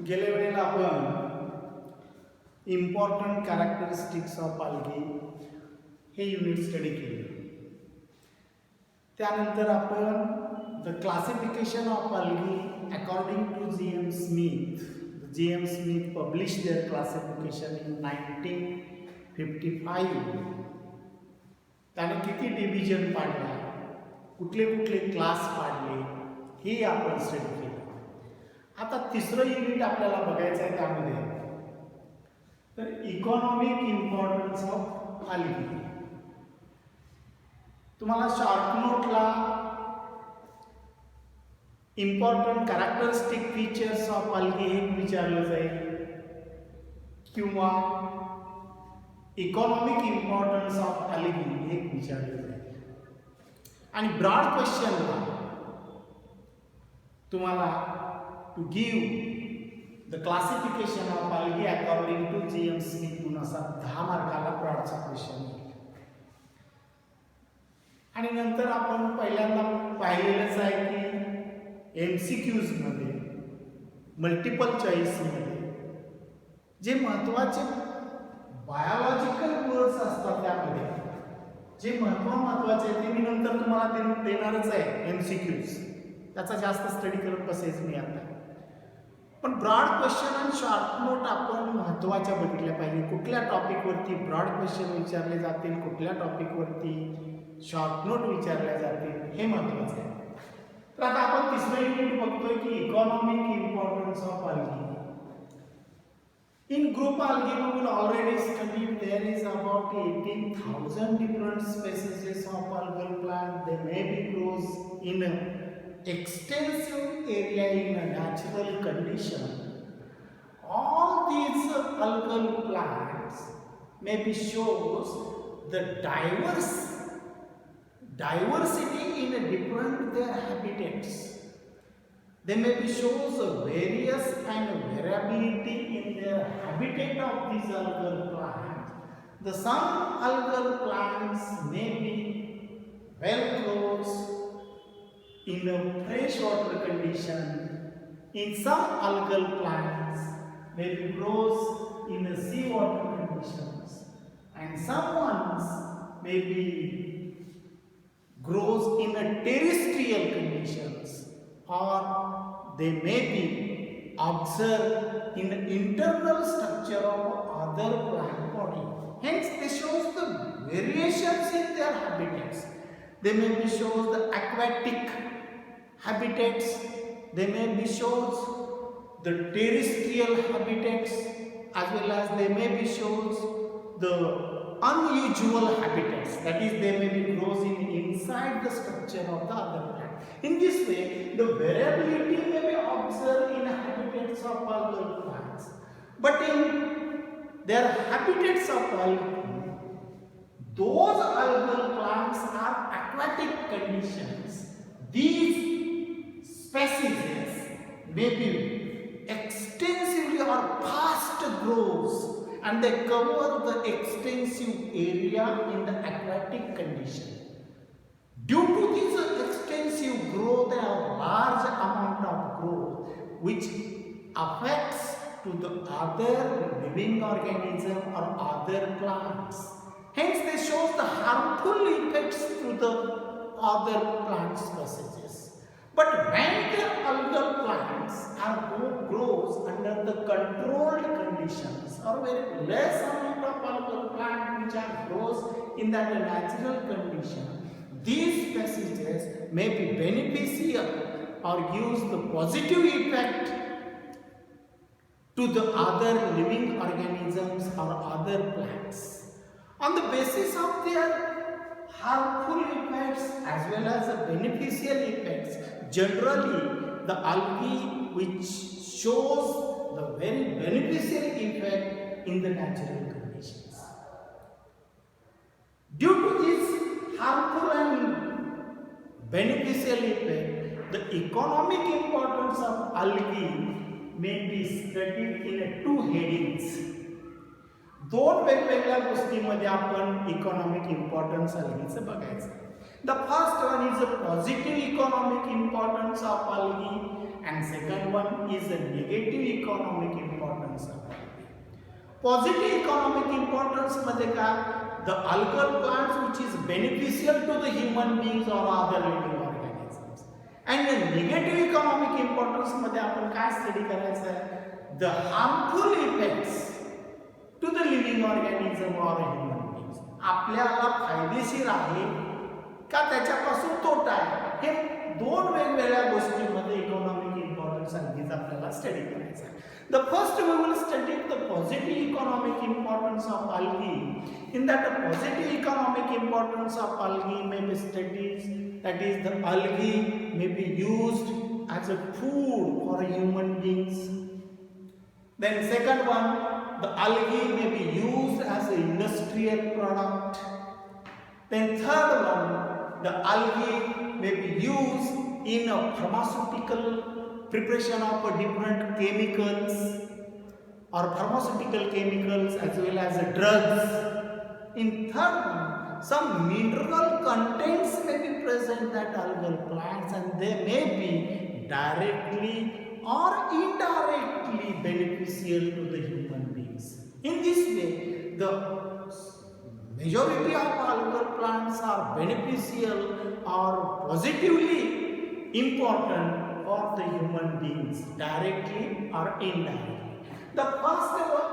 गेल्या वेळेला आपण इम्पॉर्टंट कॅरेक्टरिस्टिक्स ऑफ अल्गी हे युनिट स्टडी केले. त्यानंतर आपण the classification of algae according to G M. Smith. G M. Smith publish their classification in 1955. त्याने किती डिव्हिजन पाडला, कुठले कुठले क्लास पाडले, हे आपण स्टडी केलं. आता तिसरं युनिट आपल्याला बघायचं आहे त्यामध्ये, तर इकॉनॉमिक इम्पॉर्टन्स ऑफ अल्गी. तुम्हाला शॉर्ट नोटला important characteristic features of algae हे विचारलं जाईल किंवा इकॉनॉमिक इम्पॉर्टन्स ऑफ अल्गी हे विचारलं जाईल. आणि ब्रॉड क्वेश्चनला तुम्हाला to give the classification of algae according to G M. Smith म्हणून असा 10 मार्काला ब्रॉडचा क्वेश्चन येईल. आणि नंतर आपण पहिल्यांदा पाहिलेलंच आहे की MCQs मध्ये मल्टिपल चॉईसमध्ये जे महत्त्वाचे बायोलॉजिकल वर्ड्स असतात त्यामध्ये जे महत्त्वाचे आहे ते मी नंतर तुम्हाला देणारच आहे MCQs. त्याचा जास्त स्टडी करत बसायचं मी आता. पण ब्रॉड क्वेश्चन आणि शॉर्ट नोट आपण महत्त्वाच्या बघितल्या पाहिजे. कुठल्या टॉपिकवरती ब्रॉड क्वेश्चन विचारले जातील, कुठल्या टॉपिकवरती शॉर्ट नोट विचारल्या जातील, हे महत्त्वाचं आहे. तर आता आपण तिसरं युनिट बघतोय की economic importance of algae. In group algae we will already study there is about 18,000 different species of algal plant. They may be grows in a extensive area in a natural condition. All these algal plants maybe shows the diversity in a different their habitats. They may be shows a various and variability in their habitat of these algal plants. The some algal plants may be well grows in a freshwater condition. In some algal plants may be grows in a seawater conditions, and some ones may be grows in a terrestrial conditions, or they may be observed in the internal structure of other plant body. Hence, they shows the variations in their habitats. They may be shows the aquatic habitats. They may be shows the terrestrial habitats, as well as they may be shows the unusual habitats. That is, they may be grows inside the structure of the other plant. In this way, the variability may be observed in habitats of algal plants. But in their habitats of algae, those algal plants are aquatic conditions. These species may be extensively or fast grows, and they cover the extensive area in the aquatic condition. Due to this extensive growth, they have large amount of growth which affects to the other living organism or other plants. Hence, they show the harmful effects to the other plant species. But when the algal plants grows under the controlled conditions, or very less amount of algal plant which are grows in that natural condition, these species may be beneficial or use the positive effect to the other living organisms or other plants. On the basis of their harmful effects as well as the beneficial effects, generally the algae which shows the very beneficial effect in the natural conditions. Due to this harmful and beneficial effect, the economic importance of algae may be studied in 2 headings. दोन वेगवेगळ्या गोष्टींमध्ये आपण economic importance अल्गीचं बघायचं. The first one is a positive economic importance of algae and second one is the negative economic importance of algae. Positive economic importance मध्ये काय, the algal plants which is beneficial to the human beings or other living organisms. And the negative economic importance मध्ये आपण काय study करायचं आहे, the harmful effects to the living organism or human beings. आपल्याला फायदेशीर आहे का त्याच्यापासून तोटा आहे, हे दोन वेगवेगळ्या गोष्टींमध्ये इकॉनॉमिक इम्पॉर्टन्स आणखीच आपल्याला स्टडी करायचं आहे. The first we will study the positive economic importance of algae. In that positive economic importance of algae may be studied, that is the algae may be used as a food for human beings. Then second one, the algae may be used as an industrial product. Then third one, the algae may be used in a pharmaceutical preparation of different chemicals or pharmaceutical chemicals as well as drugs. In third one, some mineral contents may be present in that algal plants and they may be directly or indirectly beneficial to the human beings. In this way, the majority of algal plants are beneficial or positively important for the human beings, directly or indirectly. The first one